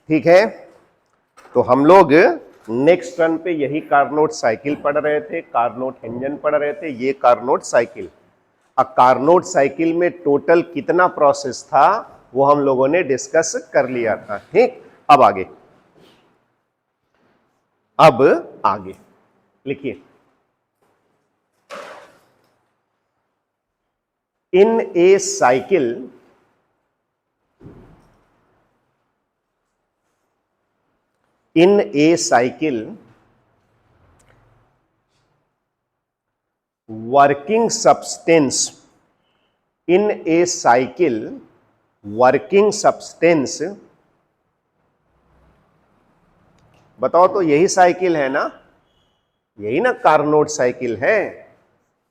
ठीक है, तो हम लोग नेक्स्ट टर्न पे यही कार्नोट साइकिल पढ़ रहे थे, कार्नोट इंजन पढ़ रहे थे, ये कार्नोट साइकिल। अब कार्नोट साइकिल में टोटल कितना प्रोसेस था वो हम लोगों ने डिस्कस कर लिया था। ठीक, अब आगे लिखिए, इन a cycle working substance, in a cycle working substance, बताओ तो यही साइकिल है ना, यही ना कार्नोट साइकिल है।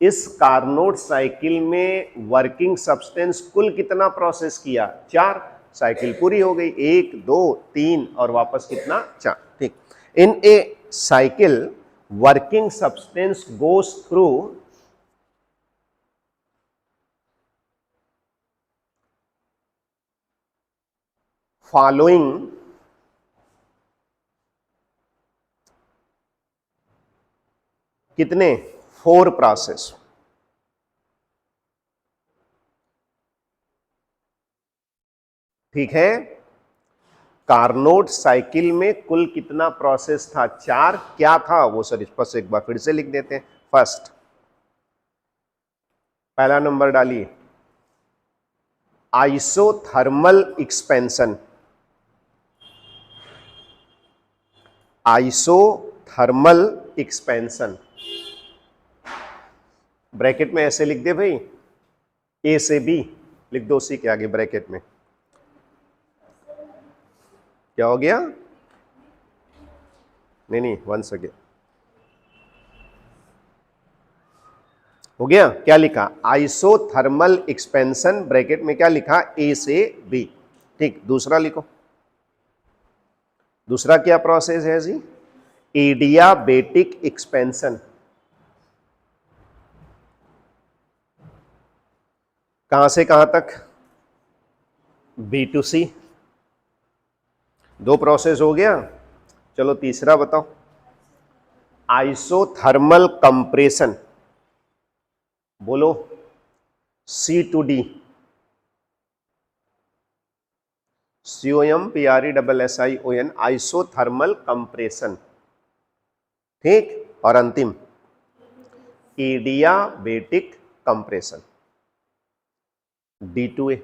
इस कार्नोट साइकिल में वर्किंग सब्सटेंस कुल कितना प्रोसेस किया? 4। साइकिल पूरी हो गई, 1 2 3 और वापस कितना? 4। ठीक, in a cycle working substance goes through following कितने? 4 प्रोसेस। ठीक है, कार्नोट साइकिल में कुल कितना प्रोसेस था? 4। क्या था वो सर? इस पर से एक बार फिर से लिख देते हैं। फर्स्ट, पहला नंबर डालिए, isothermal expansion. Isothermal expansion bracket में ऐसे लिख दे भाई, ए से बी लिख दो, सी के आगे ब्रैकेट में। क्या हो गया? नहीं, वंस अगेन हो गया। क्या लिखा? आइसोथर्मल एक्सपेंशन, ब्रैकेट में क्या लिखा? ए से बी। ठीक, दूसरा लिखो। दूसरा क्या प्रोसेस है जी? Adiabatic expansion. कहां से कहां तक? B to C. 2 प्रोसेस हो गया। चलो तीसरा बताओ, आइसोथर्मल कंप्रेशन। बोलो, C to D, COMPRESSION, isothermal compression. ठीक, और अंतिम एडियाबेटिक कंप्रेशन, D2A।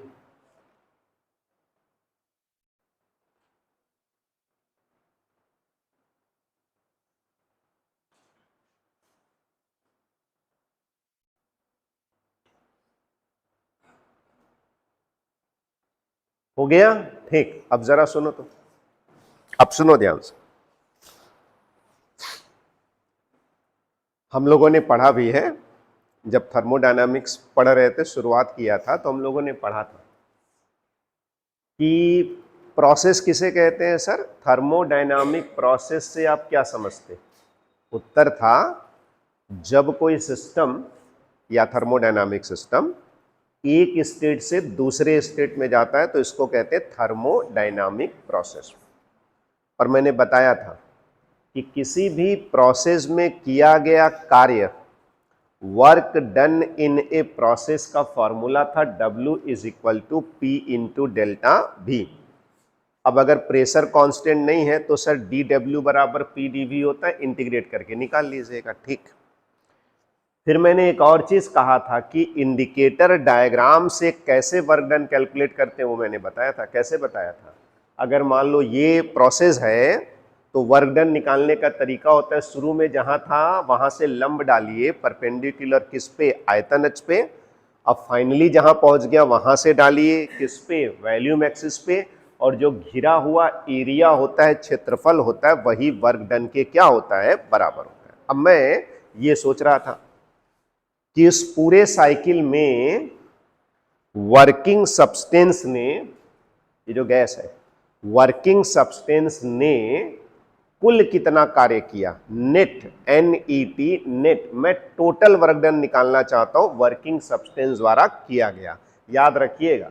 हो गया? ठीक, अब जरा सुनो तो, अब सुनो ध्यान से। हम लोगों ने पढ़ा भी है, जब थर्मोडायनामिक्स पढ़ रहे थे, शुरुआत किया था, तो हम लोगों ने पढ़ा था कि प्रोसेस किसे कहते हैं सर? थर्मोडायनामिक प्रोसेस से आप क्या समझते? उत्तर था, जब कोई सिस्टम या थर्मोडायनामिक सिस्टम एक स्टेट से दूसरे स्टेट में जाता है तो इसको कहते हैं थर्मोडायनामिक प्रोसेस। और मैंने बताया था कि किसी भी प्रोसेस में किया गया कार्य, work done in a process का फॉर्मूला था W = P × डेल्टा V। अब अगर प्रेशर कांस्टेंट नहीं है तो सर dW = PdV होता है, इंटीग्रेट करके निकाल लीजिएगा। ठीक, फिर मैंने एक और चीज कहा था कि इंडिकेटर डायग्राम से कैसे वर्क डन कैलकुलेट करते हैं, वो मैंने बताया था। कैसे बताया था? अगर मान लो ये प्रोसेस है तो वर्क डन निकालने का तरीका होता है, शुरू में जहां था वहां से लंब डालिए, परपेंडिकुलर किस पे? आयतन अक्ष पे। अब फाइनली जहां पहुंच गया वहां से डालिए किस पे? वॉल्यूम एक्सिस पे। और जो घिरा हुआ एरिया होता है, क्षेत्रफल होता है, वही वर्क डन के क्या होता है? बराबर होता है। अब मैं ये सोच रहा था कि इस पूरे साइकिल में वर्किंग सब्सटेंस ने, ये जो गैस है, वर्किंग सब्सटेंस ने कुल कितना कार्य किया? Net, NET, net. मैं टोटल वर्क डन निकालना चाहता हूं, वर्किंग सब्सटेंस द्वारा किया गया। याद रखिएगा,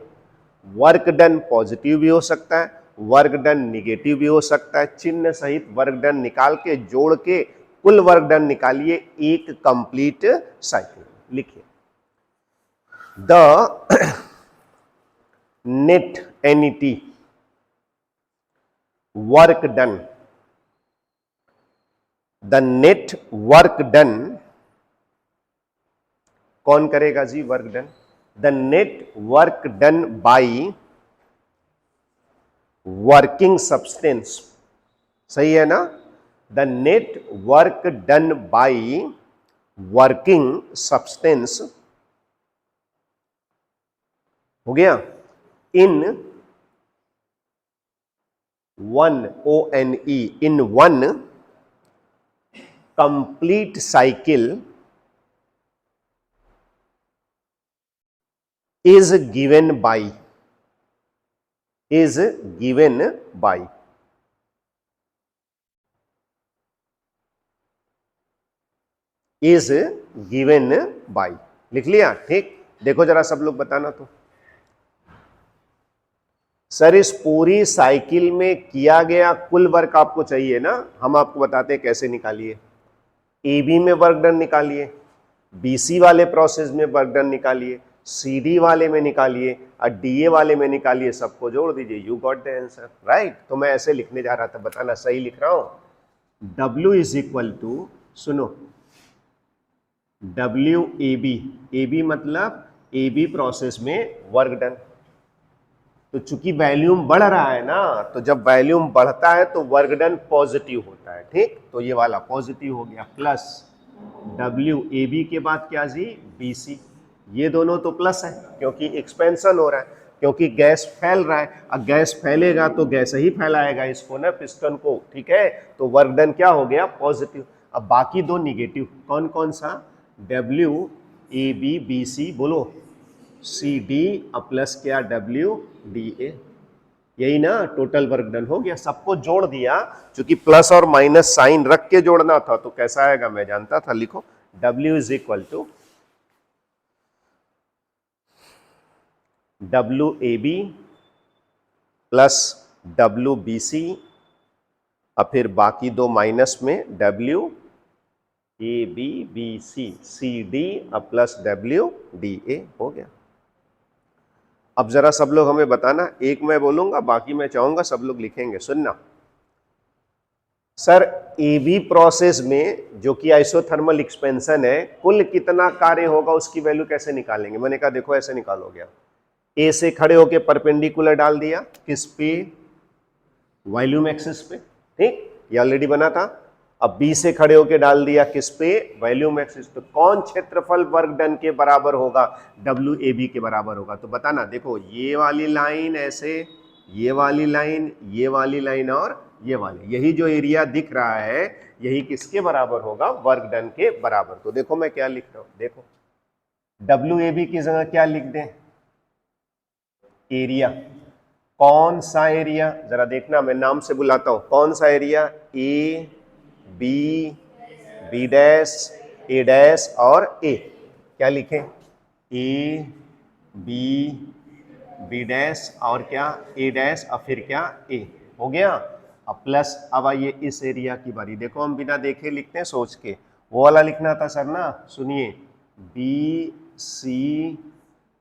वर्क डन पॉजिटिव भी हो सकता है वर्क डन निगेटिव भी हो सकता है, चिन्ह सहित वर्क डन निकाल के जोड़ के कुल वर्क डन निकालिए एक कंप्लीट साइकिल। लिखिए the net N E T work done, the net work done, कौन करेगा जी work done? The net work done by working substance, सही है ना? The net work done by working substance हो गया in one ONE in one complete cycle is given by, is given by, is given by। लिख लिया? ठीक। देखो जरा सब लोग बताना तो। सर इस पूरी साइकिल में किया गया कुल वर्क आपको चाहिए ना, हम आपको बताते हैं कैसे निकालिए। AB में वर्क डन निकालिए, BC वाले प्रोसेस में वर्क डन निकालिए, CD वाले में निकालिए और DA वाले में निकालिए, सबको जोड़ दीजिए, you got the answer, right. तो मैं ऐसे लिखने जा रहा था, बताना सही लिख रहा हूं। W इज इक्वल टू, सुनो, WAB, AB मतलब AB प्रोसेस में वर्क डन। तो चूंकि वैल्यूम बढ़ रहा है ना, तो जब वैल्यूम बढ़ता है तो वर्क डन पॉजिटिव होता है, ठीक। तो ये वाला पॉजिटिव हो गया, प्लस WAB के बाद क्या जी? BC। ये दोनों तो प्लस है क्योंकि एक्सपेंशन हो रहा है, क्योंकि गैस फैल रहा है। अब गैस फैलेगा तो गैस ही फैलाएगा इसको ना, पिस्टन को, ठीक है। तो वर्क डन क्या हो गया? पॉजिटिव। अब बाकी दो निगेटिव, कौन कौन सा? WAB BC बोलो, CD प्लस क्या? WDA। यही ना टोटल वर्क डन हो गया, सबको जोड़ दिया। चूंकि प्लस और माइनस साइन रख के जोड़ना था तो कैसा आएगा मैं जानता था, लिखो W is equal to WAB plus WBC और फिर बाकी दो माइनस में WAB BC CD plus WDA हो गया। अब जरा सब लोग हमें बताना, एक मैं बोलूंगा बाकी मैं चाहूंगा सब लोग लिखेंगे, सुनना। सर AB प्रोसेस में जो कि आइसोथर्मल एक्सपेंशन है, कुल कितना कार्य होगा उसकी वैल्यू कैसे निकालेंगे? मैंने कहा देखो ऐसे निकालोगे, A से खड़े होके परपेंडिकुलर डाल दिया, किस पे? वॉल्यूम एक्सिस पे, ठीक, ये ऑलरेडी बना था। अब B से खड़े होके डाल दिया किस पे? वॉल्यूम एक्सिस पे। कौन क्षेत्रफल वर्क डन के बराबर होगा? WAB के बराबर होगा। तो बताना, देखो ये वाली लाइन ऐसे, ये वाली लाइन, ये वाली लाइन और ये वाली, यही जो एरिया दिख रहा है यही किसके बराबर होगा? वर्क डन के बराबर। तो देखो मैं क्या लिख रहा हूं, देखो WAB की जगह क्या लिख दें? एरिया। कौन सा एरिया? जरा देखना, मैं नाम से बुलाता हूं, कौन सा area? A B B dash A dash और A। क्या लिखें? A B B डैश और क्या? A डैश और फिर क्या? A। हो गया। अब प्लस, अब आइए इस एरिया की बारी। देखो हम बिना देखे लिखते हैं, सोच के। वो वाला लिखना था सर ना, सुनिए, B C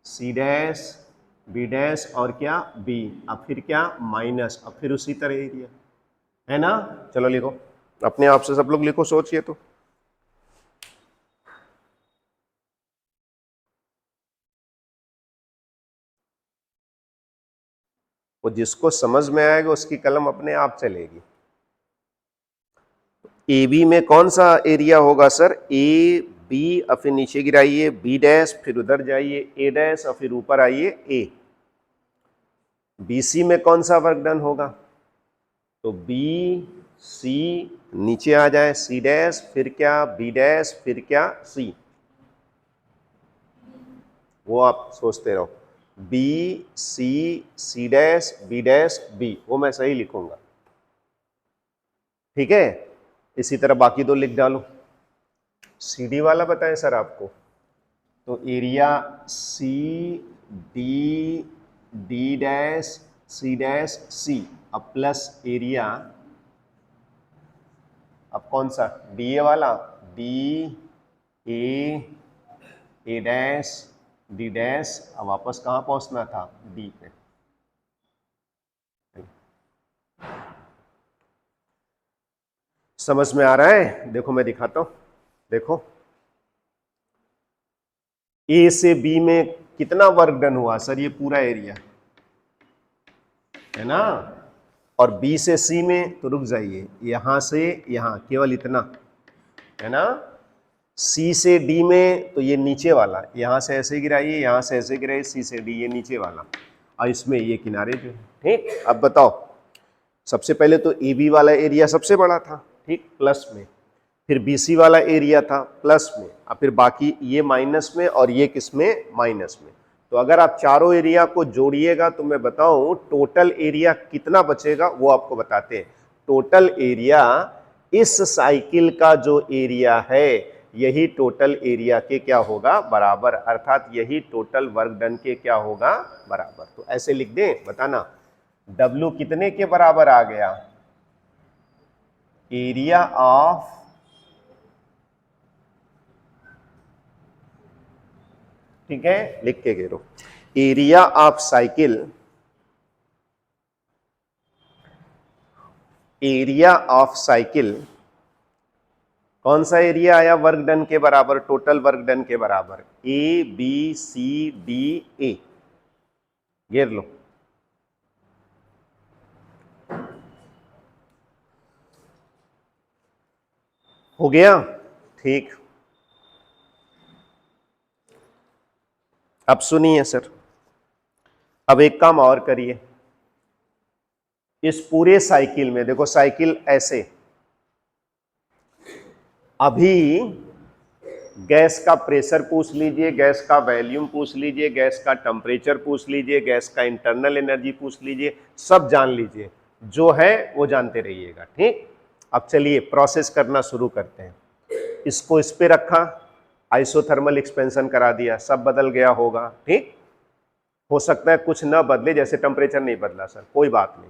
C dash B dash और क्या? B, अब फिर क्या? माइनस, अब फिर उसी तरह एरिया, है ना। चलो लिखो, अपने आप से सब लोग लिखो, सोचिए। तो वो जिसको समझ में आएगा उसकी कलम अपने आप चलेगी। AB में कौन सा एरिया होगा सर? A B और फिर नीचे गिराइए B डैश, फिर उधर जाइए A डैश और फिर ऊपर आइए A। BC में कौन सा वर्क डन होगा? तो B C, नीचे आ जाए C डैश, फिर क्या? B डैश, फिर क्या? C। वो आप सोचते रहो, B C C dash B dash B, वो मैं सही लिखूंगा, ठीक है। इसी तरह बाकी दो लिख डालो। CD वाला बताएं सर आपको, तो area C D D dash C dash C, अब प्लस एरिया, अब कौन सा डी ए वाला, D A dash D dash, अब वापस कहाँ पहुंचना था, डी पे। समझ में आ रहा है? देखो मैं दिखाता हूं, देखो ए से बी में कितना वर्क डन हुआ सर, ये पूरा एरिया है ना, और बी से सी में तो रुक जाइए, यहां से यहां केवल इतना है ना, सी से डी में तो ये नीचे वाला, यहां से ऐसे गिराइए, यहां से ऐसे गिराइए, सी से डी ये नीचे वाला, और इसमें ये किनारे जो है, ठीक। अब बताओ, सबसे पहले तो ए बी वाला एरिया सबसे बड़ा था, ठीक, प्लस में, फिर BC वाला एरिया था प्लस में, और फिर बाकी ये माइनस में, और ये किस में, माइनस में। तो अगर आप चारों एरिया को जोड़िएगा तो मैं बताऊं टोटल एरिया कितना बचेगा, वो आपको बताते हैं। टोटल एरिया इस साइकिल का जो एरिया है यही टोटल एरिया के क्या होगा, बराबर, अर्थात यही टोटल वर्क डन के क्या होगा, बराबर। तो ऐसे लिख दें, बताना W कितने के बराबर आ गया, एरिया ऑफ, ठीक है, लिख के घेरो, area of cycle, area of cycle, कौन सा एरिया आया वर्क डन के बराबर, टोटल वर्क डन के बराबर, A B C D A, घेर लो। हो गया, ठीक। अब सुनिए सर, अब एक काम और करिए, इस पूरे साइकिल में देखो, साइकिल ऐसे, अभी गैस का प्रेशर पूछ लीजिए, गैस का वॉल्यूम पूछ लीजिए, गैस का टेम्परेचर पूछ लीजिए, गैस का इंटरनल एनर्जी पूछ लीजिए, सब जान लीजिए, जो है वो जानते रहिएगा, ठीक। अब चलिए प्रोसेस करना शुरू करते हैं। इसको इस पे रखा, आइसोथर्मल एक्सपेंशन करा दिया, सब बदल गया होगा, ठीक। हो सकता है कुछ ना बदले, जैसे टेम्परेचर नहीं बदला सर, कोई बात नहीं।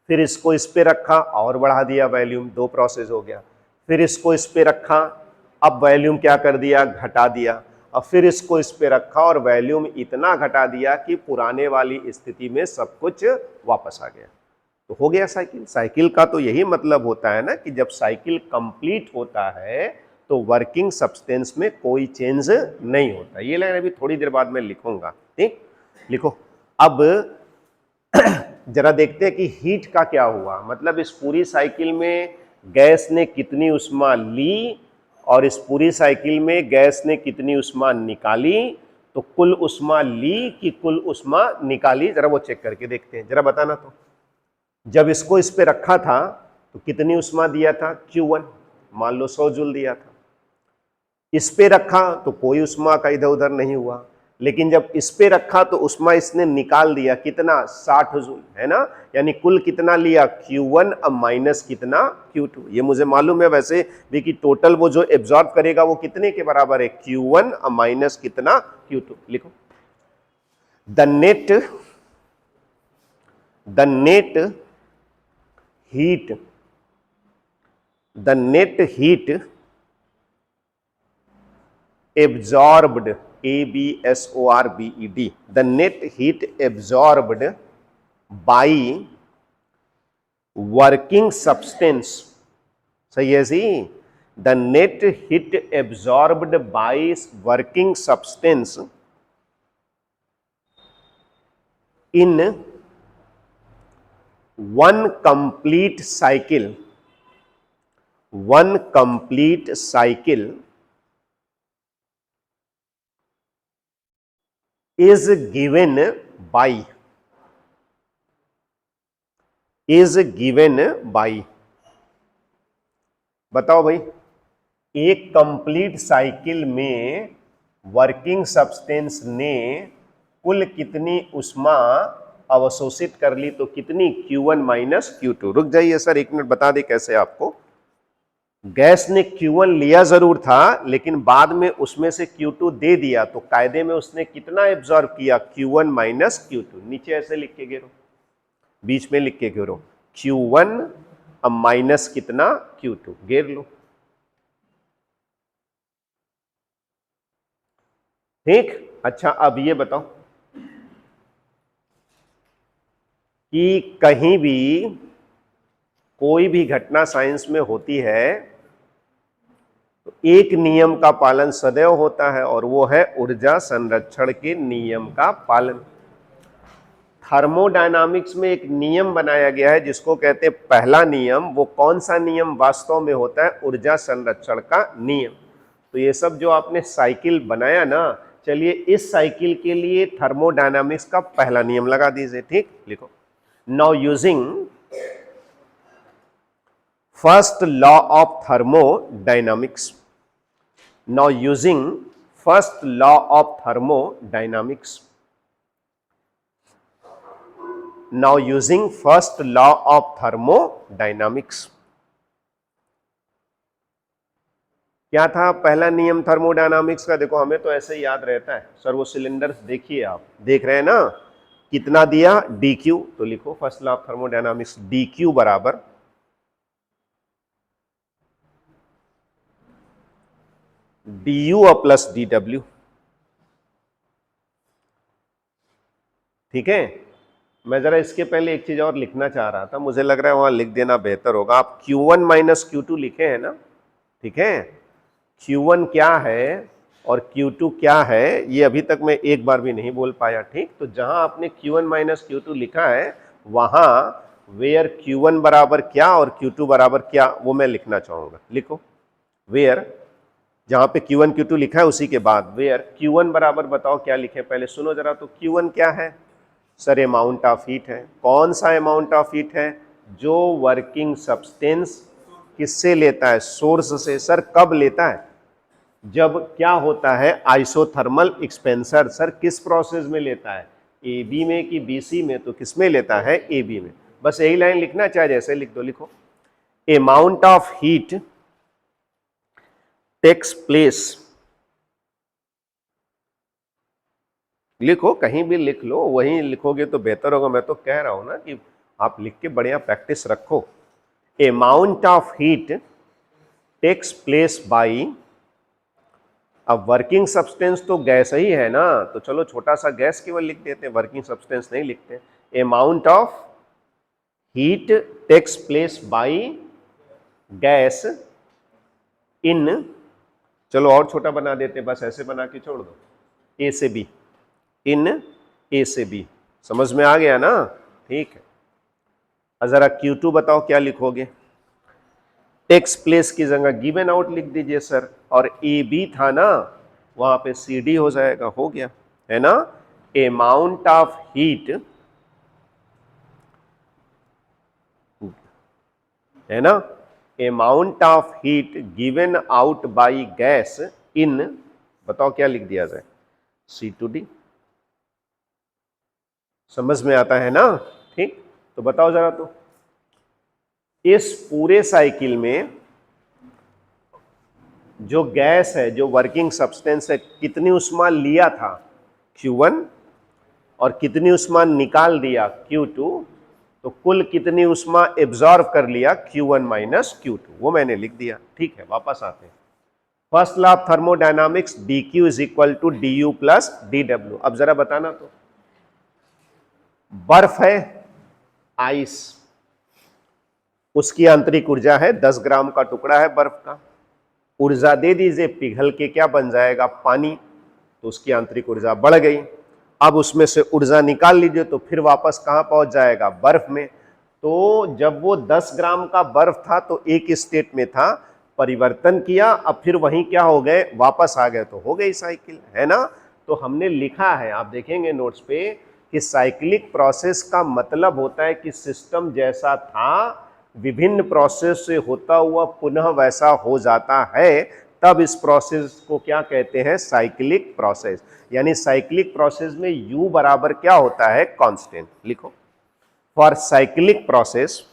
फिर इसको इस पे रखा और बढ़ा दिया वॉल्यूम, दो प्रोसेस हो गया। फिर इसको इस पे रखा, अब वॉल्यूम क्या कर दिया, घटा दिया। अब फिर इसको इस पे रखा और वॉल्यूम इतना घटा दिया कि पुराने वाली स्थिति में सब कुछ वापस आ गया। तो हो गया साइकिल। साइकिल का तो यही मतलब होता है ना कि जब साइकिल कंप्लीट होता है तो वर्किंग सब्सटेंस में कोई चेंज नहीं होता। ये लाइन अभी थोड़ी देर बाद मैं लिखूंगा, ठीक, लिखो। अब जरा देखते हैं कि हीट का क्या हुआ, मतलब इस पूरी साइकिल में गैस ने कितनी ऊष्मा ली और इस पूरी साइकिल में गैस ने कितनी ऊष्मा निकाली। तो कुल ऊष्मा ली कि कुल ऊष्मा निकाली, जरा वो चेक करके देखते हैं, जरा बताना। तो जब इसको इस पे रखा था तो कितनी ऊष्मा दिया था, Q1, मान लो 100 जूल दिया था। इस पे रखा तो कोई ऊष्मा का इधर उधर नहीं हुआ, लेकिन जब इस पे रखा तो ऊष्मा इसने निकाल दिया, कितना, 60 जूल, है ना। यानी कुल कितना लिया, Q1 अब माइनस कितना, Q2। ये मुझे मालूम है वैसे भी कि टोटल वो जो एब्जॉर्ब करेगा वो कितने के बराबर है, Q1 अब माइनस कितना, Q2। लिखो, the net heat, the net heat absorbed, ABSORBED, the net heat absorbed by working substance, सही है जी, the net heat absorbed by working substance in one complete cycle is given by बताओ भाई, एक complete cycle में working substance ने कुल कितनी ऊष्मा अवशोषित कर ली, तो कितनी, Q1 माइनस Q2। रुक जाइए सर, एक मिनट बता दे कैसे आपको। गैस ने Q1 लिया जरूर था, लेकिन बाद में उसमें से Q2 दे दिया, तो कायदे में उसने कितना एब्जॉर्ब किया, Q1 माइनस Q2। नीचे ऐसे लिख के घेरो, बीच में लिख के घेरो, Q1 अब माइनस कितना Q2, घेर लो। ठीक, अच्छा अब ये बताओ कि कहीं भी कोई भी घटना साइंस में होती है तो एक नियम का पालन सदैव होता है और वो है ऊर्जा संरक्षण के नियम का पालन। थर्मोडायनामिक्स में एक नियम बनाया गया है जिसको कहते हैं पहला नियम। वो कौन सा नियम वास्तव में होता है? ऊर्जा संरक्षण का नियम। तो ये सब जो आपने साइकिल बनाया ना, चलिए इस साइकिल के लिए थर्मोडायनामिक्स का पहला नियम लगा दीजिए। ठीक, लिखो। Now using first law of thermodynamics, now using first law of thermodynamics, now using first law of thermodynamics। क्या था पहला नियम थर्मोडायनामिक्स का? देखो हमें तो ऐसे ही याद रहता है सर, वो सिलेंडर्स देखिए, आप देख रहे हैं ना कितना दिया dq, तो लिखो first law of thermodynamics dq बराबर du प्लस dw। ठीक है, मैं जरा इसके पहले एक चीज और लिखना चाह रहा था, मुझे लग रहा है वहां लिख देना बेहतर होगा। आप Q1 माइनस Q2 लिखे हैं ना? ठीक है, Q1 क्या है और Q2 क्या है, ये अभी तक मैं एक बार भी नहीं बोल पाया। ठीक, तो जहां आपने Q1 माइनस Q2 लिखा है वहां वेयर Q1 बराबर क्या और Q2 बराबर क्या, वो मैं लिखना चाहूंगा। लिखो वेयर, जहां पे Q1 Q2 लिखा है उसी के बाद वेयर Q1 बराबर, बताओ क्या लिखे पहले सुनो जरा। तो Q1 क्या है सर? अमाउंट ऑफ हीट है। कौन सा अमाउंट ऑफ हीट है? जो वर्किंग सब्सटेंस किससे लेता है? सोर्स से। सर कब लेता है? जब क्या होता है आइसोथर्मल एक्सपेंसर। सर किस प्रोसेस में लेता है? ए बी में कि बी सी में? तो किस में लेता है? ए बी में। बस यही लाइन लिखना, चाहे जैसे लिख दो। लिखो amount of heat takes place, लिखो कहीं भी लिख लो, वहीं लिखोगे तो बेहतर होगा। मैं तो कह रहा हूं ना कि आप लिख के बढ़िया प्रैक्टिस रखो। Amount of heat takes place by, अब वर्किंग सब्सटेंस तो गैस ही है ना, तो चलो छोटा सा गैस केवल लिख देते हैं, वर्किंग सब्सटेंस नहीं लिखते। Amount of heat takes place by gas in, चलो और छोटा बना देते, बस ऐसे बना के छोड़ दो, ए से बी, इन ए से बी। समझ में आ गया ना? ठीक है, जरा Q2 बताओ क्या लिखोगे? टेक्स प्लेस की जगह गिवन आउट लिख दीजिए सर, और ए बी था ना, वहां पे सी डी हो जाएगा। हो गया है ना? अमाउंट ऑफ हीट, है ना, amount of heat given out by gas इन, बताओ क्या लिख दिया जाए? C2D। समझ में आता है ना? ठीक, तो बताओ जरा, तो इस पूरे साइकिल में जो गैस है, जो वर्किंग सब्सटेंस है, कितनी उष्मा लिया था? Q1, और कितनी उष्मा निकाल दिया? Q2। तो कुल कितनी उष्मा एब्जॉर्व कर लिया? Q1 माइनस Q2, वो मैंने लिख दिया। ठीक है, वापस आते हैं। First law of thermodynamics dQ is equal to du plus dw। अब जरा बताना, तो बर्फ है, आइस, उसकी आंतरिक ऊर्जा है 10 ग्राम का टुकड़ा है बर्फ का। ऊर्जा दे दीजिए, पिघल के क्या बन जाएगा? पानी, तो उसकी आंतरिक ऊर्जा बढ़ गई। अब उसमें से ऊर्जा निकाल लीजिए तो फिर वापस कहां पहुंच जाएगा? बर्फ में। तो जब वो 10 ग्राम का बर्फ था तो एक स्टेट में था, परिवर्तन किया, अब फिर वहीं क्या हो गए? वापस आ गए, तो हो गई साइकिल, है ना? तो हमने लिखा है, आप देखेंगे नोट्स पे, कि साइक्लिक प्रोसेस का मतलब होता है कि सिस्टम जैसा था विभिन्न प्रोसेस से होता हुआ पुनः वैसा हो जाता है, तब इस प्रोसेस को क्या कहते हैं? Cyclic process. यानी साइक्लिक प्रोसेस में U बराबर क्या होता है? कांस्टेंट। लिखो फॉर साइक्लिक प्रोसेस,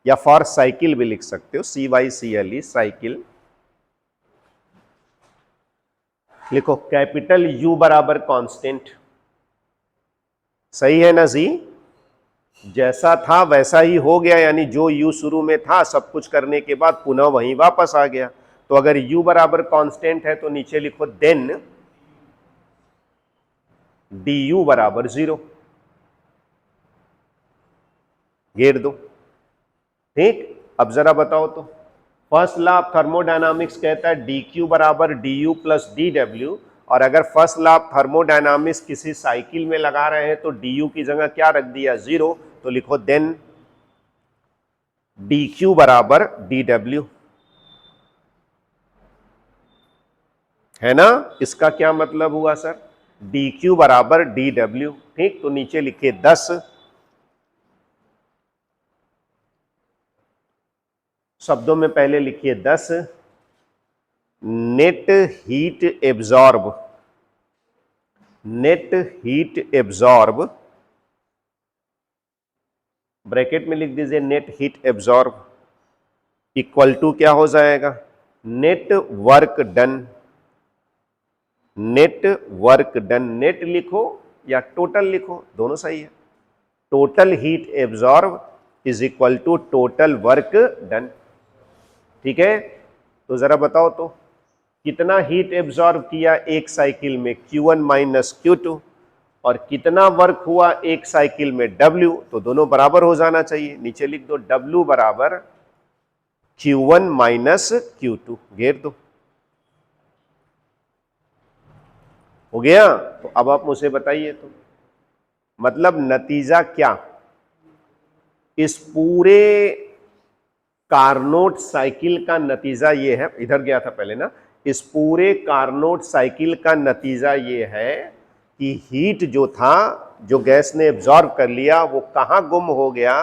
या फॉर साइकिल भी लिख सकते हो, CYCLE, साइकिल। लिखो कैपिटल U बराबर कांस्टेंट। सही है ना जी? जैसा था वैसा ही हो गया, यानी जो u शुरू में था सब कुछ करने के बाद पुनः वहीं वापस आ गया। तो अगर u बराबर कांस्टेंट है तो नीचे लिखो देन du बराबर 0, घेर दो। ठीक, अब जरा बताओ तो, फर्स्ट लॉ ऑफ थर्मोडायनामिक्स कहता है dq बराबर du प्लस dw, और अगर फर्स्ट लॉ ऑफ थर्मोडायनामिक्स किसी साइकिल में लगा रहे हैं तो du की जगह क्या रख दिया, 0, तो लिखो देन dq बराबर dw, है ना। इसका क्या मतलब हुआ सर, dq बराबर dw। ठीक, तो नीचे लिखिए 10, शब्दों में पहले लिखिए 10, net heat absorb, net heat absorb, bracket में लिख दीजिए net heat absorb equal to क्या हो जाएगा, net work done, net work done, net लिखो या टोटल लिखो, दोनों सही है। Total heat absorb is equal to total work done. ठीक है, तो जरा बताओ तो कितना हीट एब्जॉर्ब किया एक साइकिल में, Q1 माइनस Q2, और कितना वर्क हुआ एक साइकिल में W, तो दोनों बराबर हो जाना चाहिए। नीचे लिख दो W बराबर Q1 माइनस Q2, घेर दो, हो गया। तो अब आप मुझे बताइए तो मतलब नतीजा क्या, इस पूरे कार्नोट साइकिल का नतीजा ये है, इधर गया था पहले ना, इस पूरे कार्नोट साइकिल का नतीजा ये है कि हीट जो था, जो गैस ने एब्जॉर्ब कर लिया, वो कहां गुम हो गया,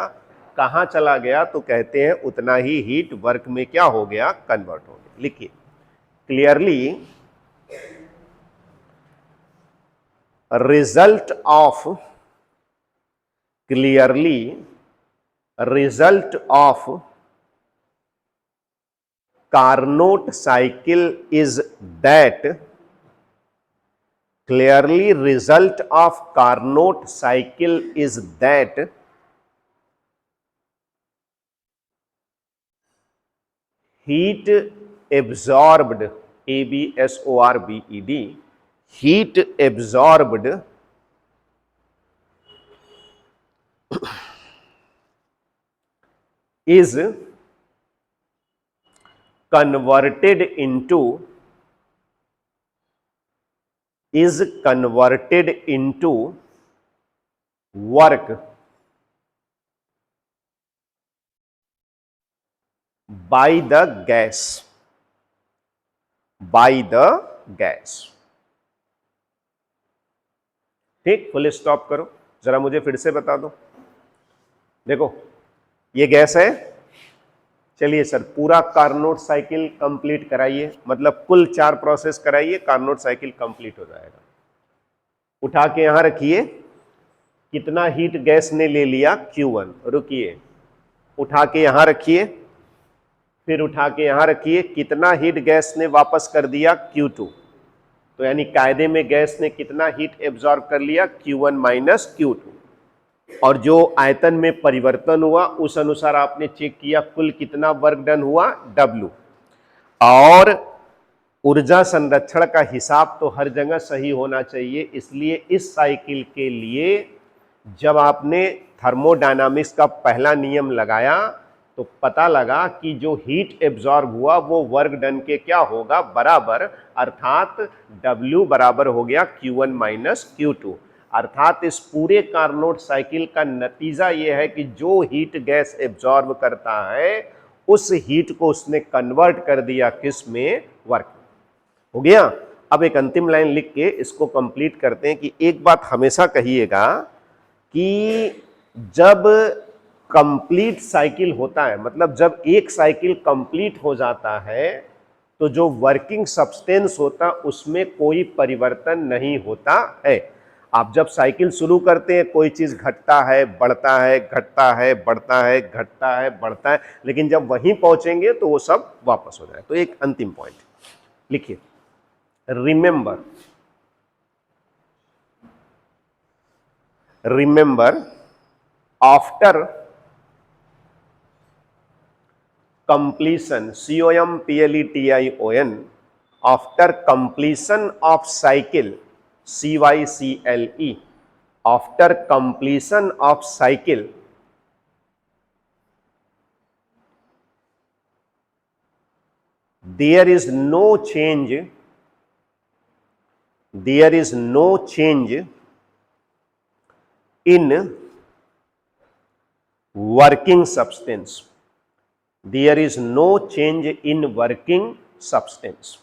कहां चला गया, तो कहते हैं उतना ही हीट वर्क में क्या हो गया, कन्वर्ट हो गया। लिखिए clearly result of, clearly result of Carnot cycle is that, clearly result of Carnot cycle is that heat absorbed, ABSORBED, heat absorbed is converted into work by the gas, ठीक, full stop करो, जरा मुझे फिर से बता दो। देखो ये गैस है, चलिए सर पूरा कार्नोट साइकिल कंप्लीट कराइए, मतलब कुल 4 प्रोसेस कराइए, कार्नोट साइकिल कंप्लीट हो जाएगा। उठा के यहां रखिए, कितना हीट गैस ने ले लिया, Q1, रुकिए, उठा के यहां रखिए, फिर उठा के यहां रखिए, कितना हीट गैस ने वापस कर दिया, Q2, तो यानी कायदे में गैस ने कितना हीट एब्जॉर्ब कर लिया, Q1 माइनस Q2, और जो आयतन में परिवर्तन हुआ उस अनुसार आपने चेक किया कुल कितना वर्क डन हुआ, W। और ऊर्जा संरक्षण का हिसाब तो हर जगह सही होना चाहिए, इसलिए इस साइकिल के लिए जब आपने थर्मोडायनामिक्स का पहला नियम लगाया तो पता लगा कि जो हीट एब्जॉर्ब हुआ वो वर्क डन के क्या होगा, बराबर, अर्थात W बराबर हो गया Q1 माइनस Q2। अर्थात इस पूरे कार्नोट साइकिल का नतीजा यह है कि जो हीट गैस एब्जॉर्ब करता है उस हीट को उसने कन्वर्ट कर दिया किस में, वर्क। हो गया। अब एक अंतिम लाइन लिख के इसको कंप्लीट करते हैं कि एक बात हमेशा कहिएगा कि जब कंप्लीट साइकिल होता है, मतलब जब एक साइकिल कंप्लीट हो जाता है तो जो वर्किंग सब्सटेंस होता उसमें कोई परिवर्तन नहीं होता है। आप जब साइकिल शुरू करते हैं कोई चीज घटता है, बढ़ता है, घटता है, बढ़ता है, घटता है, बढ़ता है, लेकिन जब वहीं पहुंचेंगे तो वो सब वापस हो जाए। तो एक अंतिम पॉइंट लिखिए, remember after completion, COMPLETION, after completion of cycle, CYCLE, after completion of cycle, there is no change in working substance. There is no change in working substance.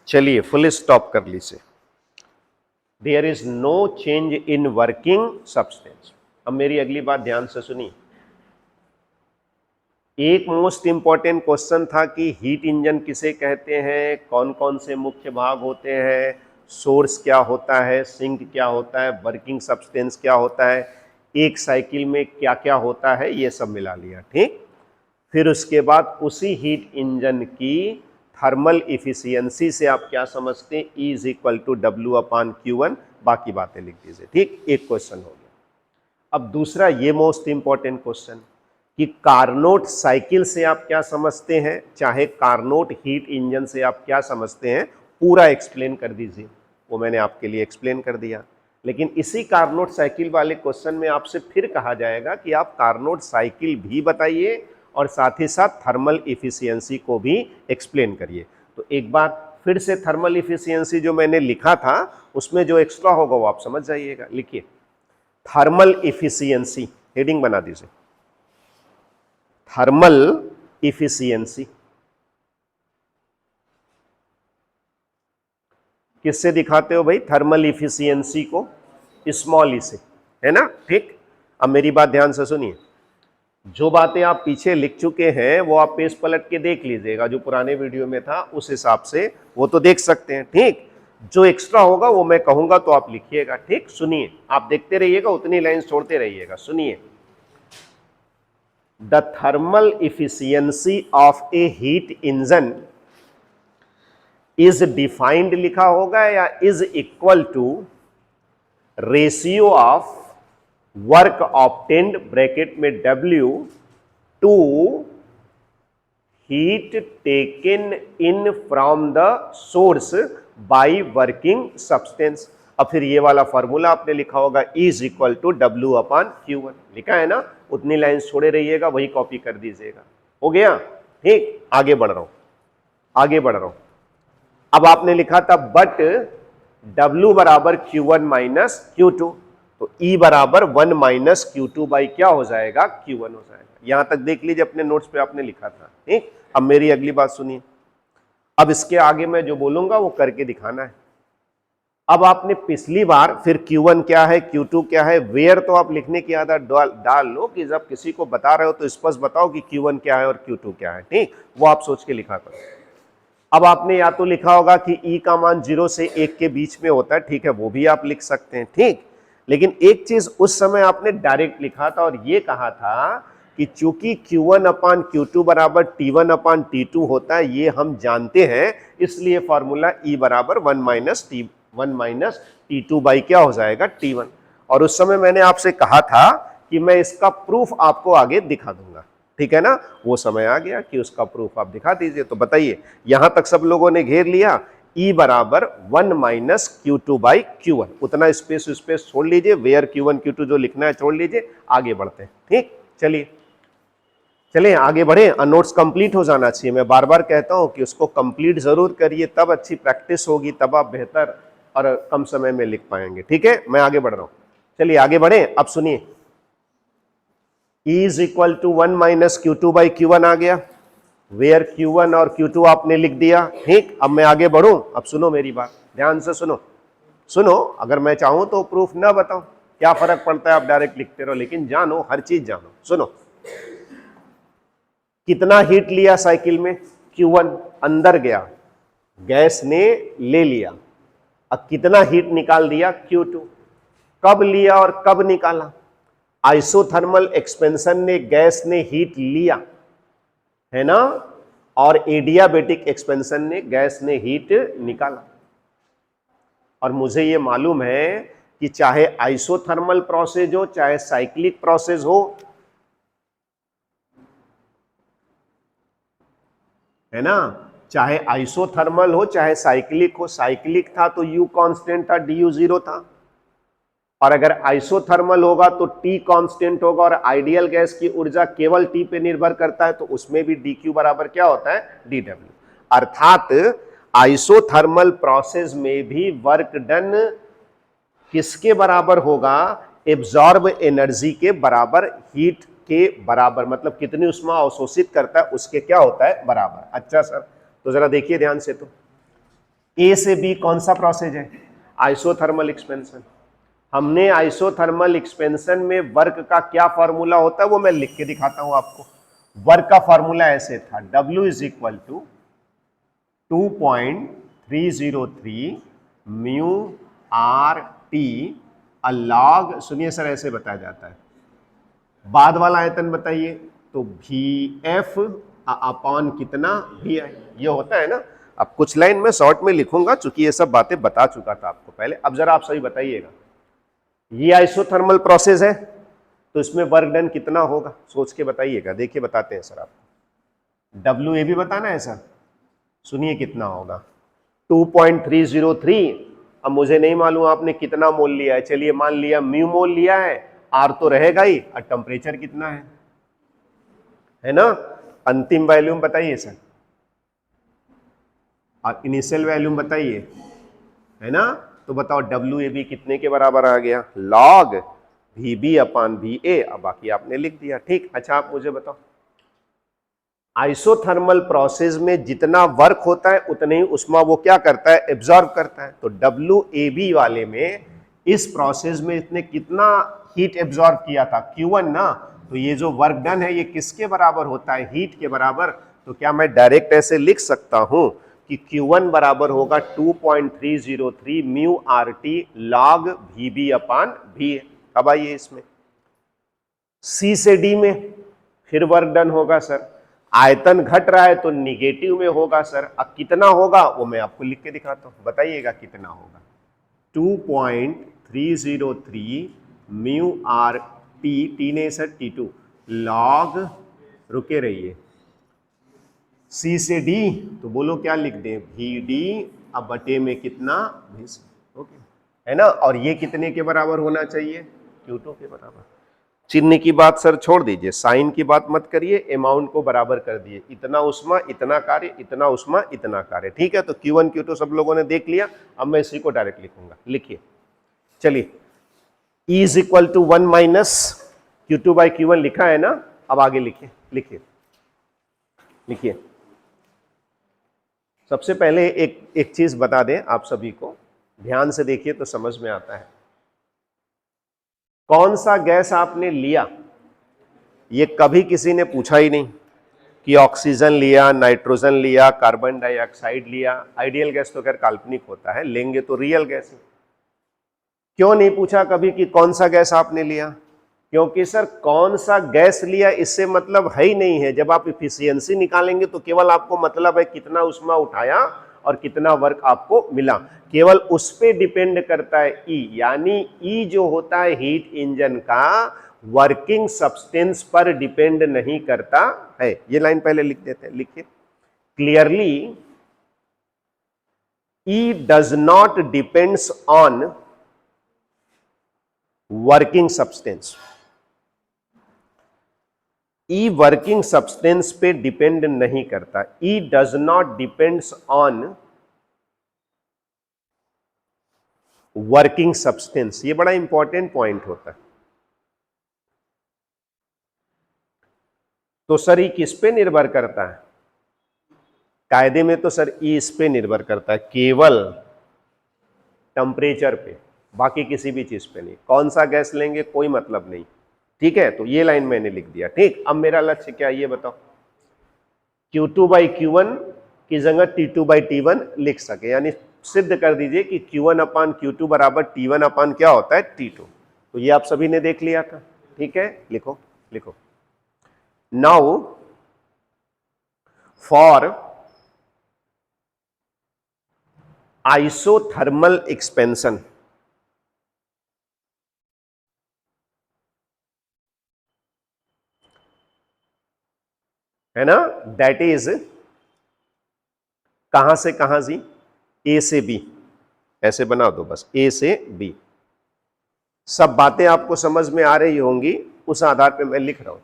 चलिए फुल स्टॉप कर लीजिए. There is no change in working substance. अब मेरी अगली बात ध्यान से सुनिए. एक मोस्ट इंपॉर्टेंट क्वेश्चन था कि हीट इंजन किसे कहते हैं, कौन कौन से मुख्य भाग होते हैं, सोर्स क्या होता है, सिंक क्या होता है, वर्किंग सब्सटेंस क्या होता है, एक साइकिल में क्या क्या होता है, ये सब मिला लिया. ठीक. फिर उसके बाद उसी हीट इंजन की थर्मल इफिशियंसी से आप क्या समझते हैं, E is equal to W/Q1. बाकी बातें लिख दीजिए. ठीक. एक क्वेश्चन हो गया. अब दूसरा ये मोस्ट इंपॉर्टेंट क्वेश्चन कि कार्नोट साइकिल से आप क्या समझते हैं, चाहे कार्नोट हीट इंजन से आप क्या समझते हैं, पूरा एक्सप्लेन कर दीजिए. वो मैंने आपके लिए एक्सप्लेन कर दिया. लेकिन इसी कार्नोट साइकिल वाले क्वेश्चन में आपसे फिर कहा जाएगा कि आप कार्नोट साइकिल भी बताइए और साथ ही साथ थर्मल इफिशियंसी को भी एक्सप्लेन करिए. तो एक बार फिर से थर्मल इफिशियंसी जो मैंने लिखा था उसमें जो एक्स्ट्रा होगा वो आप समझ जाइएगा. लिखिए थर्मल इफिशियंसी, हेडिंग बना दीजिए. थर्मल इफिशियंसी किससे दिखाते हो भाई? थर्मल इफिशियंसी को स्मॉल ई से, है ना. ठीक. अब मेरी बात ध्यान से सुनिए. जो बातें आप पीछे लिख चुके हैं वो आप पेज पलट के देख लीजिएगा. जो पुराने वीडियो में था उस हिसाब से वो तो देख सकते हैं. ठीक. जो एक्स्ट्रा होगा वो मैं कहूंगा तो आप लिखिएगा. ठीक. सुनिए, आप देखते रहिएगा, उतनी लाइन छोड़ते रहिएगा. सुनिए. The thermal efficiency of a heat engine is defined लिखा होगा या is equal to ratio of work obtained bracket में W to heat taken in from the source by working substance. अब फिर ये वाला फॉर्मूला आपने लिखा होगा E is equal to W/Q1. लिखा है ना, उतनी लाइन छोड़े रहिएगा, वही कॉपी कर दीजिएगा. हो गया. ठीक. आगे बढ़ रहा हूं. अब आपने लिखा था बट W बराबर Q1 माइनस Q2, तो E बराबर 1 माइनस Q2 बाई क्या हो जाएगा, Q1 हो जाएगा. यहां तक देख लीजिए, अपने नोट्स पे आपने लिखा था. ठीक. अब मेरी अगली बात सुनिए. अब इसके आगे मैं जो बोलूंगा वो करके दिखाना है. अब आपने पिछली बार फिर Q1 क्या है, Q2 क्या है, वेयर तो आप लिखने की आदत डाल लो कि जब किसी को बता रहे हो तो स्पष्ट बताओ कि Q1 क्या है और Q2 क्या है. ठीक. वो आप सोच के लिखा करो. अब आपने या तो लिखा होगा कि E का मान 0 से 1 के बीच में होता है. ठीक है, वो भी आप लिख सकते हैं. ठीक. लेकिन एक चीज उस समय आपने डायरेक्ट लिखा था और ये कहा था कि चूंकि Q1/Q2 बराबर T1/T2 होता है, ये हम जानते हैं, इसलिए फॉर्मूला E बराबर 1 माइनस T2 बाई क्या हो जाएगा, T1. और उस समय मैंने आपसे कहा था कि मैं इसका प्रूफ आपको आगे दिखा दूंगा. ठीक है ना. वो समय आ गया कि उसका प्रूफ आप दिखा दीजिए. तो बताइए, यहां तक सब लोगों ने घेर लिया. E बराबर 1 माइनस Q2 बाई Q1. उतना स्पेस छोड़ लीजिए. वेयर Q1 Q2 जो लिखना है छोड़ लीजिए. आगे बढ़ते हैं. ठीक. चलिए आगे बढ़े. नोट्स कंप्लीट हो जाना चाहिए. मैं बार बार कहता हूं कि उसको कंप्लीट जरूर करिए, तब अच्छी प्रैक्टिस होगी, तब आप बेहतर और कम समय में लिख पाएंगे. ठीक है. मैं आगे बढ़ रहा हूं. चलिए आगे बढ़े. अब सुनिए. E is equal to 1 minus Q2 by Q1 आ गया. वेयर Q1 और Q2 आपने लिख दिया. ठीक. अब मैं आगे बढ़ूं. अब सुनो मेरी बात, ध्यान से सुनो. अगर मैं चाहूं तो प्रूफ ना बताऊं, क्या फर्क पड़ता है, आप डायरेक्ट लिखते रहो, लेकिन जानो, हर चीज जानो. सुनो. कितना हीट लिया साइकिल में, Q1 अंदर गया, गैस ने ले लिया. अब कितना हीट निकाल दिया, Q2. कब लिया और कब निकाला? आइसोथर्मल एक्सपेंशन ने गैस ने हीट लिया, है ना, और एडियाबेटिक एक्सपेंशन ने गैस ने हीट निकाला. और मुझे ये मालूम है कि चाहे आइसोथर्मल प्रोसेस हो चाहे साइक्लिक प्रोसेस हो, है ना, चाहे आइसोथर्मल हो चाहे साइक्लिक हो, साइक्लिक था तो U कांस्टेंट था, DU 0 था, और अगर आइसोथर्मल होगा तो T कांस्टेंट होगा, और आइडियल गैस की ऊर्जा केवल T पे निर्भर करता है, तो उसमें भी dQ बराबर क्या होता है, dW। अर्थात आइसोथर्मल प्रोसेस में भी वर्क डन किसके बराबर होगा, एब्जॉर्ब एनर्जी के बराबर, हीट के बराबर, मतलब कितनी उष्मा अवशोषित करता है उसके क्या होता है, बराबर। अच्छा सर, तो जरा देखिए ध्यान से, तो ए से बी कौन सा प्रोसेस है, आइसोथर्मल एक्सपेंशन। हमने आइसोथर्मल एक्सपेंशन में वर्क का क्या फॉर्मूला होता है वो मैं लिख के दिखाता हूं आपको। वर्क का फॉर्मूला ऐसे था, W is equal to 2.303 mu R T a log, सुनिए सर ऐसे बताया जाता है, बाद वाला आयतन बताइए, तो भी एफ अपॉन कितना, भी आई, ये होता है ना। अब कुछ लाइन में शॉर्ट में लिखूंगा चूंकि ये सब बातें बता चुका था आपको पहले। अब जरा आप सही बताइएगा, ये आइसोथर्मल प्रोसेस है तो इसमें वर्क डन कितना होगा, सोच के बताइएगा। देखिए बताते हैं सर आपको, डब्ल्यू ए भी बताना है सर, सुनिए कितना होगा 2.303। अब मुझे नहीं मालूम आपने कितना मोल लिया है, चलिए मान लिया म्यू मोल लिया है, आर तो रहेगा ही, और टेम्परेचर कितना है ना, अंतिम वैल्यूम बताइए सर, और इनिशियल वैल्यूम बताइए, है ना। तो बताओ डब्ल्यू ए बी कितने के बराबर आ गया, log V B upon V A. अब बाकी आपने लिख दिया, ठीक। अच्छा आप मुझे बताओ, आइसोथर्मल प्रोसेस में जितना वर्क होता है उतने ही उष्मा वो क्या करता है, एब्जॉर्ब करता है। तो डब्ल्यू ए बी वाले में इस प्रोसेस में इसने कितना हीट एब्जॉर्ब किया था, Q1 ना। तो ये जो वर्क डन है ये किसके बराबर होता है, हीट के बराबर। तो क्या मैं डायरेक्ट ऐसे लिख सकता हूं कि Q1 बराबर होगा 2.303 mu R T log V B upon V A. अब आइए इसमें सी से डी में फिर वर्क डन होगा सर, आयतन घट रहा है तो निगेटिव में होगा सर। अब कितना होगा वो मैं आपको लिख के दिखाता हूं, बताइएगा कितना होगा। 2.303 म्यू आर टी, टी ने सर T2 लॉग, रुके रहिए, सी से डी, तो बोलो क्या लिख दें, वी डी अब बटे में कितना, वी सी, ओके, है ना। और ये कितने के बराबर होना चाहिए, Q2 के बराबर। चिन्ह की बात सर छोड़ दीजिए, साइन की बात मत करिए, अमाउंट को बराबर कर दिए, इतना उष्मा इतना कार्य, इतना उष्मा इतना कार्य, ठीक है। तो Q1 Q2 सब लोगों ने देख लिया, अब मैं इसी को डायरेक्ट लिखूंगा, लिखिए चलिए। E is equal to 1 minus Q2 by Q1 लिखा है ना। अब आगे लिखिए, लिखिए लिखिए। सबसे पहले एक चीज बता दें आप सभी को, ध्यान से देखिए तो समझ में आता है। कौन सा गैस आपने लिया ये कभी किसी ने पूछा ही नहीं कि ऑक्सीजन लिया, नाइट्रोजन लिया, कार्बन डाइऑक्साइड लिया। आइडियल गैस तो खैर काल्पनिक होता है, लेंगे तो रियल गैस है। क्यों नहीं पूछा कभी कि कौन सा गैस आपने लिया, क्योंकि सर कौन सा गैस लिया इससे मतलब है ही नहीं है। जब आप इफिशियंसी निकालेंगे तो केवल आपको मतलब है कितना उष्मा उठाया और कितना वर्क आपको मिला, केवल उस पे डिपेंड करता है ई। यानी ई जो होता है हीट इंजन का, वर्किंग सब्सटेंस पर डिपेंड नहीं करता है। ये लाइन पहले लिख देते हैं, लिखिए clearly, E does not depends on working substance. E working substance पे डिपेंड नहीं करता, E does not depends on working substance. ये बड़ा इंपॉर्टेंट पॉइंट होता है। तो सर ई किस पे निर्भर करता है, कायदे में तो सर ई इस पे निर्भर करता है, केवल टेम्परेचर पे, बाकी किसी भी चीज पे नहीं। कौन सा गैस लेंगे कोई मतलब नहीं, ठीक है। तो ये लाइन मैंने लिख दिया, ठीक। अब मेरा लक्ष्य क्या ये बताओ, Q2 बाई Q1 की जगह T2 बाई T1 लिख सके, यानी सिद्ध कर दीजिए कि Q1 अपान Q2 बराबर T1 अपान क्या होता है, T2। तो ये आप सभी ने देख लिया था, ठीक है। लिखो लिखो, नाउ फॉर आइसोथर्मल एक्सपेंशन, है ना, दैट इज कहां से कहां जी, ए से बी, ऐसे बना दो बस, ए से बी। सब बातें आपको समझ में आ रही होंगी, उस आधार पे मैं लिख रहा हूं।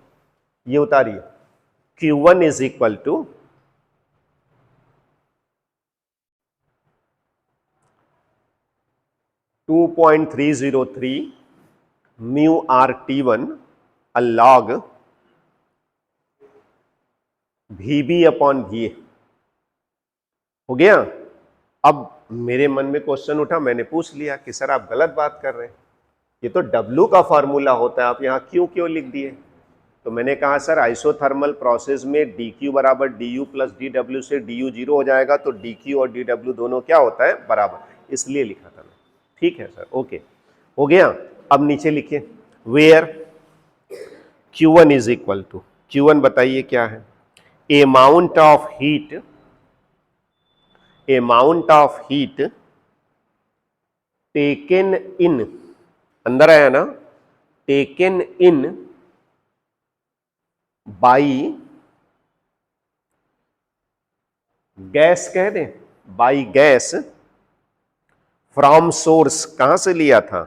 ये उतारिए, Q1 is equal to 2.303 mu R T1 log VB upon VA। हो गया। अब मेरे मन में क्वेश्चन उठा, मैंने पूछ लिया कि सर आप गलत बात कर रहे हैं, ये तो W का फॉर्मूला होता है, आप यहां Q क्यों लिख दिए? तो मैंने कहा सर आइसोथर्मल प्रोसेस में dQ बराबर du प्लस dW से du जीरो हो जाएगा, तो dQ और dW दोनों क्या होता है, बराबर, इसलिए लिखा था मैं। ठीक है सर, ओके, हो गया। अब नीचे लिखिए, where Q1 is equal to, Q1 बताइए क्या है, amount of heat, amount of heat taken इन, अंदर आया ना, टेकन इन बाई गैस, कह दें बाई गैस, फ्रॉम सोर्स, कहां से लिया था,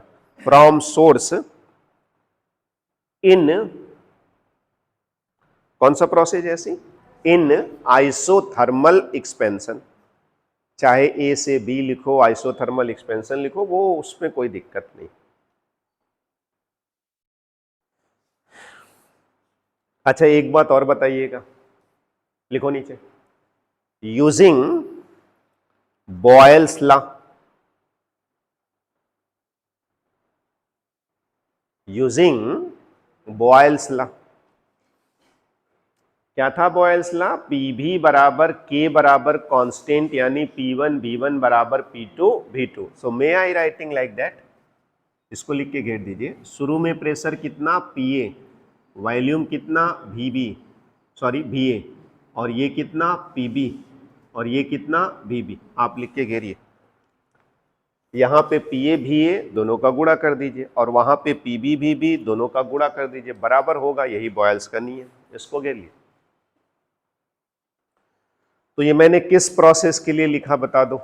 फ्रॉम सोर्स, इन कौन सा प्रोसेस ऐसी, इन आइसोथर्मल एक्सपेंशन, चाहे ए से बी लिखो, आइसोथर्मल एक्सपेंशन लिखो, वो उसमें कोई दिक्कत नहीं। अच्छा एक बात और बताइएगा, लिखो नीचे, using Boyle's law, using Boyle's law, क्या था बॉयल्स लॉ, पीवी बराबर के बराबर कांस्टेंट, यानी P1 V1 बराबर P2 V2। So may I writing like that, इसको लिख के घेर दीजिए, शुरू में प्रेशर कितना PA, वॉल्यूम कितना VB, सॉरी VA, और ये कितना PB, और ये कितना VB, आप लिख के घेरिए। यहां पे PA VA दोनों का गुणा कर दीजिए, और वहां पे PB VB दोनों का गुणा कर दीजिए, बराबर होगा, यही बॉयल्स का नियम, इसको घेरिए। तो ये मैंने किस प्रोसेस के लिए लिखा बता दो,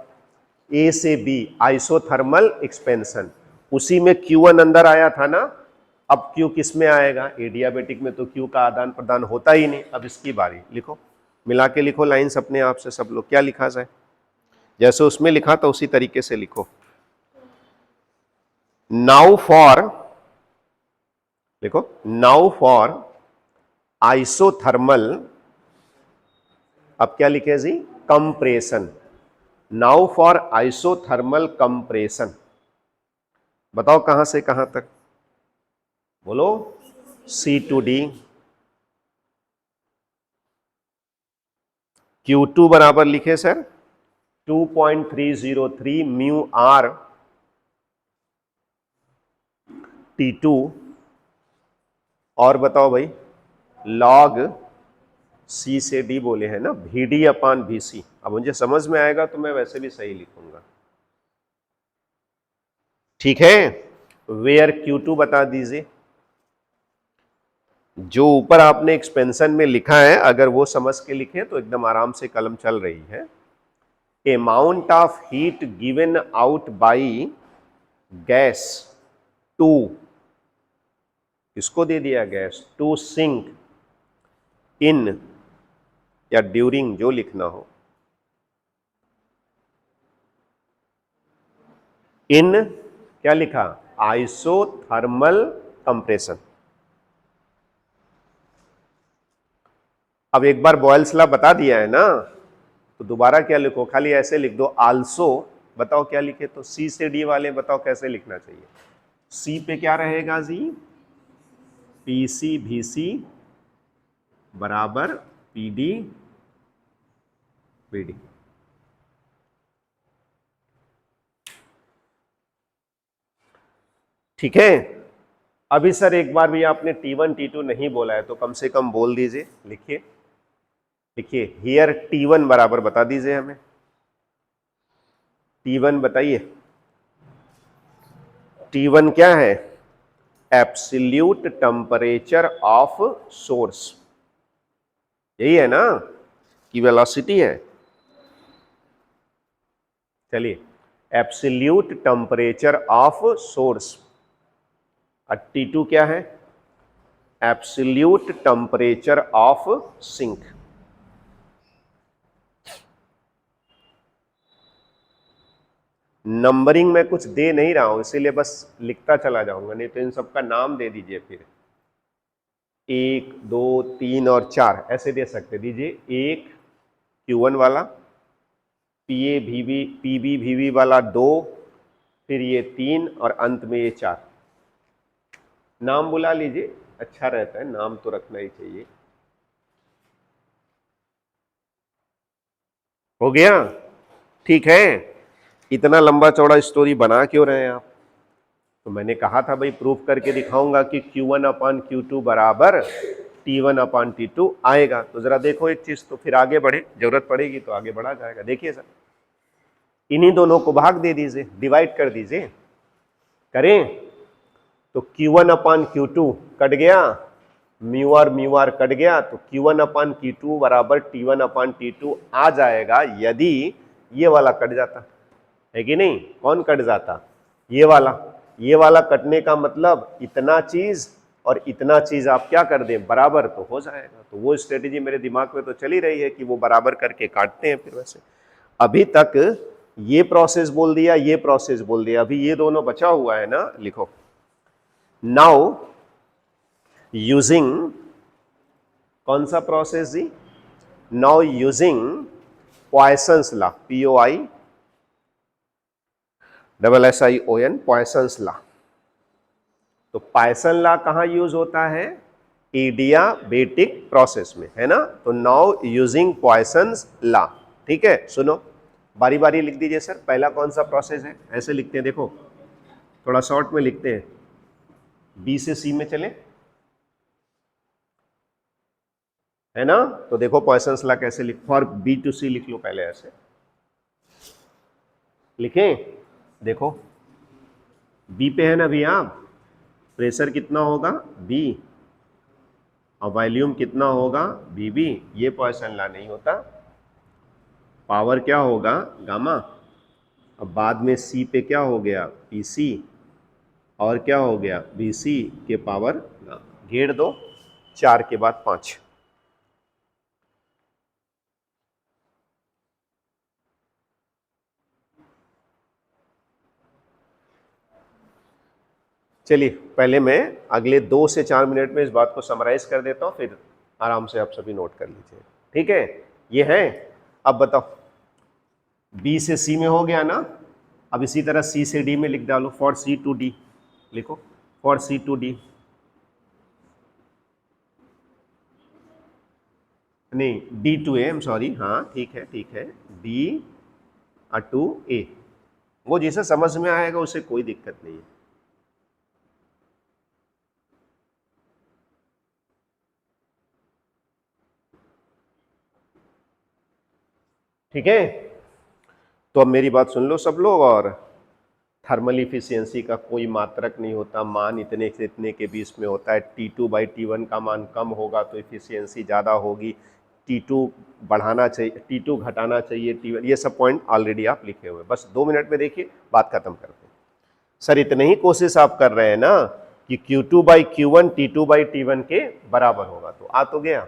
ए से बी आइसोथर्मल एक्सपेंशन, उसी में Q1 अंदर आया था ना, अब Q किस में आएगा, एडियाबेटिक में तो Q का आदान प्रदान होता ही नहीं। अब इसकी बारी, लिखो, मिला के लिखो लाइंस अपने आप से, सब लोग क्या लिखा जाए, जैसे उसमें लिखा था उसी तरीके से लिखो। नाउ फॉर, लिखो, नाउ फॉर आइसोथर्मल, अब क्या लिखे जी, compression, now for isothermal compression, बताओ कहां से कहां तक, बोलो, C to D, Q2 बराबर लिखे सर 2.303 म्यू आर T2, और बताओ भाई लॉग C से D बोले हैं ना, VD अपान VC। अब मुझे समझ में आएगा तो मैं वैसे भी सही लिखूंगा, ठीक है। वेयर Q2 बता दीजिए, जो ऊपर आपने एक्सपेंशन में लिखा है अगर वो समझ के लिखे तो एकदम आराम से कलम चल रही है। Amount of heat given out by gas to, किसको दे दिया गैस, टू सिंक इन या ड्यूरिंग, जो लिखना हो, इन क्या लिखा, आइसोथर्मल कंप्रेशन। अब एक बार बॉयल्स लॉ बता दिया है ना, तो दोबारा क्या लिखो, खाली ऐसे लिख दो, आल्सो, बताओ क्या लिखे, तो C से D वाले बताओ कैसे लिखना चाहिए, C पे क्या रहेगा जी, PC VC बराबर PD VD। ठीक है। अभी सर एक बार भी आपने T1 T2 नहीं बोला है तो कम से कम बोल दीजिए, लिखिए, लिखिए हियर T1 बराबर बता दीजिए हमें, T1 बताइए, T1 क्या है, एब्सोल्यूट टेम्परेचर ऑफ सोर्स, यही है ना कि वेलोसिटी है। चलिए, absolute temperature of source, T2 क्या है? Absolute temperature of sink. Numbering में कुछ दे नहीं रहा हूं, इसीलिए बस लिखता चला जाऊंगा, नहीं तो इन सबका नाम दे दीजिए फिर। 1, 2, 3 और 4 ऐसे दे सकते दीजिए। एक Q1 वाला, PA VB PB VB वाला 2, फिर ये 3 और अंत में ये 4। नाम बुला लीजिए, अच्छा रहता है, नाम तो रखना ही चाहिए। हो गया? ठीक है। इतना लंबा चौड़ा स्टोरी बना क्यों रहे हैं आप? तो मैंने कहा था भाई प्रूफ करके दिखाऊंगा कि Q1 अपान Q2 बराबर T1 अपान T2 आएगा। तो जरा देखो एक चीज, तो फिर आगे बढ़े, जरूरत पड़ेगी तो आगे बढ़ा जाएगा। देखिए सर, इन्हीं दोनों को भाग दे दीजिए, डिवाइड कर दीजिए। करें तो Q1 अपान Q2 कट गया, म्यू आर कट गया, तो Q1 अपान Q2 बराबर T1 अपान T2 आ जाएगा यदि ये वाला कट जाता है कि नहीं। कौन कट जाता? ये वाला। ये वाला कटने का मतलब इतना चीज और इतना चीज आप क्या कर दें, बराबर, तो हो जाएगा। तो वो स्ट्रेटेजी मेरे दिमाग में तो चली रही है कि वो बराबर करके काटते हैं। फिर वैसे अभी तक ये प्रोसेस बोल दिया, ये प्रोसेस बोल दिया, अभी ये दोनों बचा हुआ है ना, लिखो। नाउ यूजिंग कौन सा प्रोसेस जी? Now using Poisson's law, POISSION, Poisson's law. तो पॉइसन लॉ कहां यूज होता है? एडियाबेटिक प्रोसेस में, है ना। तो नाउ यूजिंग पॉइसन्स लॉ, ठीक है। सुनो, बारी बारी लिख दीजिए सर। पहला कौन सा प्रोसेस है? ऐसे लिखते हैं, देखो थोड़ा शॉर्ट में लिखते हैं। बी से सी में चले, है ना। तो देखो पॉइसन्स लॉ कैसे लिख, फॉर बी टू सी लिख लो पहले, ऐसे लिखें। देखो बी पे है ना अभी आप, प्रेशर कितना होगा? बी, और वॉल्यूम कितना होगा? बीबी। ये पॉइसन लॉ नहीं होता। पावर क्या होगा? गामा। अब बाद में सी पे क्या हो गया? पीसी, और क्या हो गया? बीसी के पावर, घेर दो, 4 के बाद 5। चलिए पहले मैं अगले 2 से 4 मिनट में इस बात को समराइज कर देता हूं, फिर आराम से आप सभी नोट कर लीजिए, ठीक है। ये है। अब बताओ, बी से सी में हो गया ना। अब इसी तरह सी से डी में लिख डालो, फॉर सी टू डी लिखो, फॉर सी टू डी, नहीं डी टू ए, सॉरी, हाँ ठीक है ठीक है, डी टू ए। वो जिसे समझ में आएगा उसे कोई दिक्कत नहीं है। ठीक है, तो अब मेरी बात सुन लो सब लोग। और थर्मल इफिशियंसी का कोई मात्रक नहीं होता, मान इतने से इतने के बीच में होता है। T2/T1 का मान कम होगा तो इफिशियंसी ज़्यादा होगी, T2 बढ़ाना चाहिए, T2 घटाना चाहिए, T1, ये सब पॉइंट ऑलरेडी आप लिखे हुए। बस 2 मिनट में देखिए, बात खत्म करते हैं। सर इतने ही कोशिश आप कर रहे हैं ना कि Q2/Q1 T2/T1 के बराबर होगा, तो आ तो गया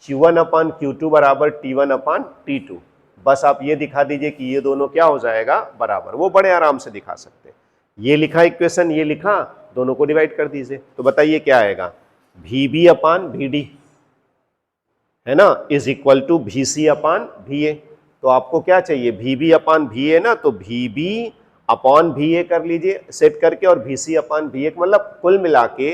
Q1/Q2 बराबर T1/T2। बस आप ये दिखा दीजिए कि ये दोनों क्या हो जाएगा, बराबर। वो बड़े आराम से दिखा सकते हैं। ये लिखा इक्वेशन, ये लिखा, दोनों को डिवाइड कर दीजिए, तो बताइए क्या आएगा? VB/VD, है ना, इज इक्वल टू VC/VA। तो आपको क्या चाहिए? VB/VA ना, तो VB/VA कर लीजिए सेट करके, और VC/VA, मतलब कुल मिला के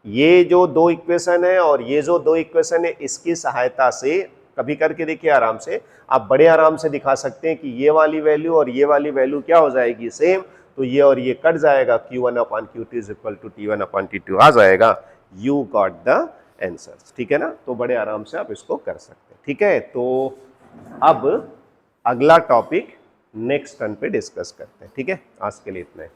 ये जो 2 इक्वेशन है और ये जो 2 इक्वेशन है, इसकी सहायता से कभी करके देखिए आराम से, आप बड़े आराम से दिखा सकते हैं कि ये वाली वैल्यू और ये वाली वैल्यू क्या हो जाएगी? सेम। तो ये और ये कट जाएगा, Q1/Q2 is equal to T1/T2 आ जाएगा। यू गॉट द आंसर्स, ठीक है ना। तो बड़े आराम से आप इसको कर सकते हैं, ठीक है। तो अब अगला टॉपिक नेक्स्ट टर्न पे डिस्कस करते हैं, ठीक है। आज के लिए इतना है।